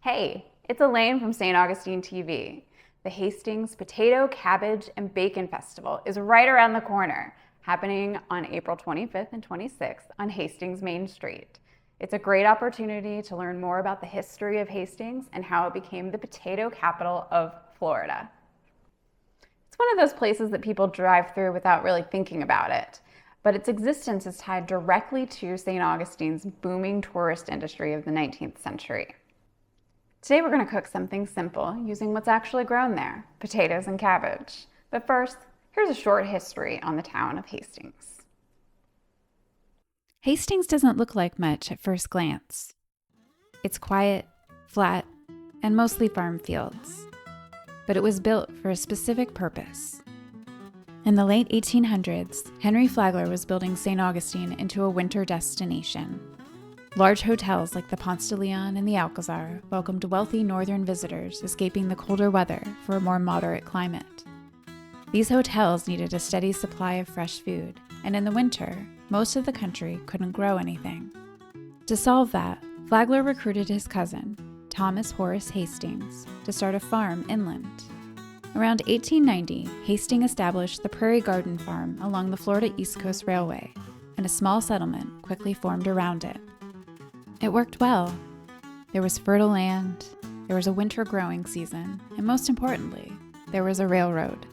Hey, it's Elaine from St. Augustine TV. The Hastings Potato, Cabbage, and Bacon Festival is right around the corner, happening on April 25th and 26th on Hastings Main Street. It's a great opportunity to learn more about the history of Hastings and how it became the potato capital of Florida. It's one of those places that people drive through without really thinking about it, but its existence is tied directly to St. Augustine's booming tourist industry of the 19th century. Today we're going to cook something simple using what's actually grown there, potatoes and cabbage. But first, here's a short history on the town of Hastings. Hastings doesn't look like much at first glance. It's quiet, flat, and mostly farm fields. But it was built for a specific purpose. In the late 1800s, Henry Flagler was building St. Augustine into a winter destination. Large hotels like the Ponce de Leon and the Alcazar welcomed wealthy northern visitors escaping the colder weather for a more moderate climate. These hotels needed a steady supply of fresh food, and in the winter, most of the country couldn't grow anything. To solve that, Flagler recruited his cousin, Thomas Horace Hastings, to start a farm inland. Around 1890, Hastings established the Prairie Garden Farm along the Florida East Coast Railway, and a small settlement quickly formed around it. It worked well. There was fertile land, there was a winter growing season, and most importantly, there was a railroad.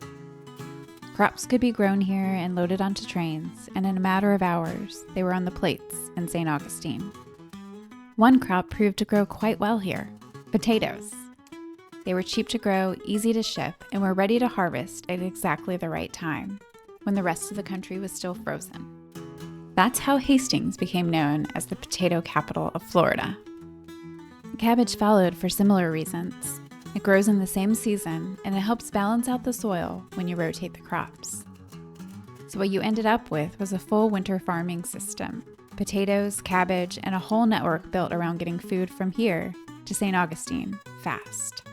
Crops could be grown here and loaded onto trains, and in a matter of hours, they were on the plates in St. Augustine. One crop proved to grow quite well here: potatoes. They were cheap to grow, easy to ship, and were ready to harvest at exactly the right time, when the rest of the country was still frozen. That's how Hastings became known as the potato capital of Florida. Cabbage followed for similar reasons. It grows in the same season, and it helps balance out the soil when you rotate the crops. So what you ended up with was a full winter farming system: potatoes, cabbage, and a whole network built around getting food from here to St. Augustine fast.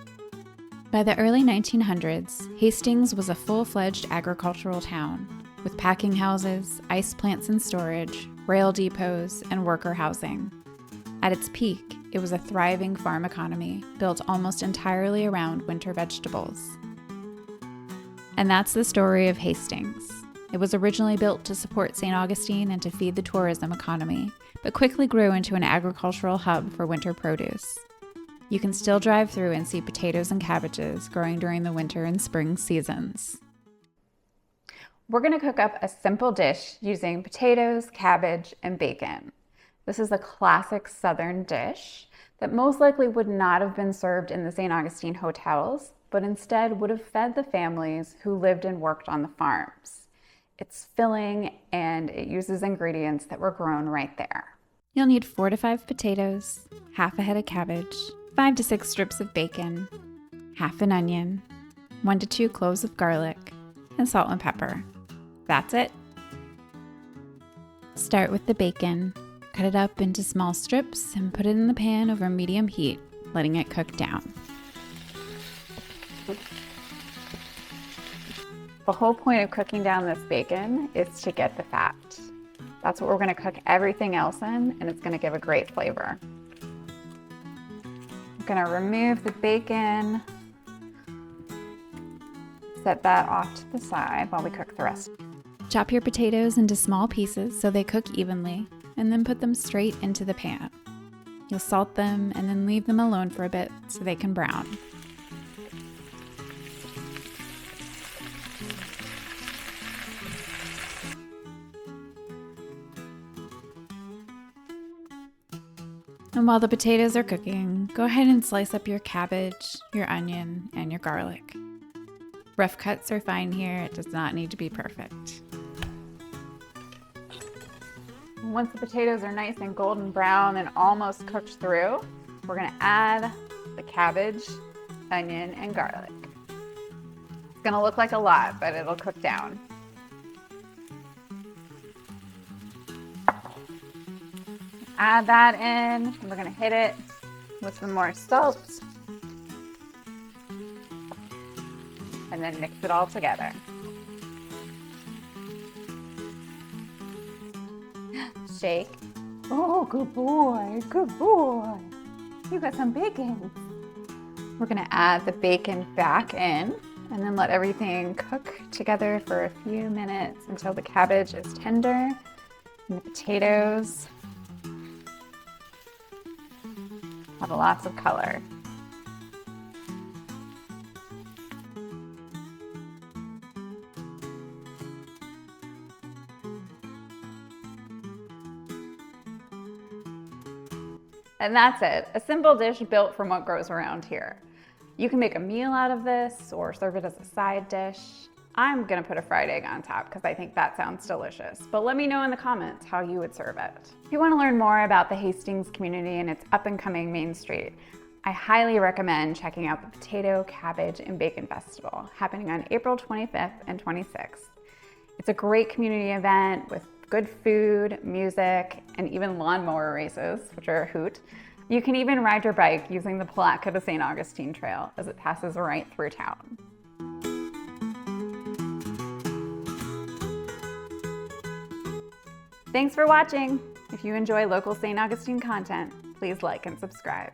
By the early 1900s, Hastings was a full-fledged agricultural town, with packing houses, ice plants and storage, rail depots, and worker housing. At its peak, it was a thriving farm economy built almost entirely around winter vegetables. And that's the story of Hastings. It was originally built to support St. Augustine and to feed the tourism economy, but quickly grew into an agricultural hub for winter produce. You can still drive through and see potatoes and cabbages growing during the winter and spring seasons. We're going to cook up a simple dish using potatoes, cabbage, and bacon. This is a classic Southern dish that most likely would not have been served in the St. Augustine hotels, but instead would have fed the families who lived and worked on the farms. It's filling and it uses ingredients that were grown right there. You'll need 4 to 5 potatoes, half a head of cabbage, 5 to 6 strips of bacon, half an onion, 1 to 2 cloves of garlic, and salt and pepper. That's it. Start with the bacon. Cut it up into small strips and put it in the pan over medium heat, letting it cook down. The whole point of cooking down this bacon is to get the fat. That's what we're going to cook everything else in, and it's going to give a great flavor. I'm going to remove the bacon, set that off to the side while we cook the rest. Chop your potatoes into small pieces so they cook evenly, and then put them straight into the pan. You'll salt them and then leave them alone for a bit so they can brown. And while the potatoes are cooking, go ahead and slice up your cabbage, your onion, and your garlic. Rough cuts are fine here. It does not need to be perfect. Once the potatoes are nice and golden brown and almost cooked through, we're going to add the cabbage, onion, and garlic. It's going to look like a lot, but it'll cook down. Add that in, and we're going to hit it with some more salt, and then mix it all together. Shake. Oh, good boy, good boy. You got some bacon. We're gonna add the bacon back in and then let everything cook together for a few minutes until the cabbage is tender and the potatoes have lots of color. And that's it, a simple dish built from what grows around here. You can make a meal out of this or serve it as a side dish. I'm gonna put a fried egg on top because I think that sounds delicious, but let me know in the comments how you would serve it. If you wanna learn more about the Hastings community and its up and coming Main Street, I highly recommend checking out the Potato, Cabbage, and Bacon Festival happening on April 25th and 26th. It's a great community event with good food, music, and even lawnmower races, which are a hoot. You can even ride your bike using the plaque of the St. Augustine Trail as it passes right through town. Thanks for watching. If you enjoy local St. Augustine content, please like and subscribe.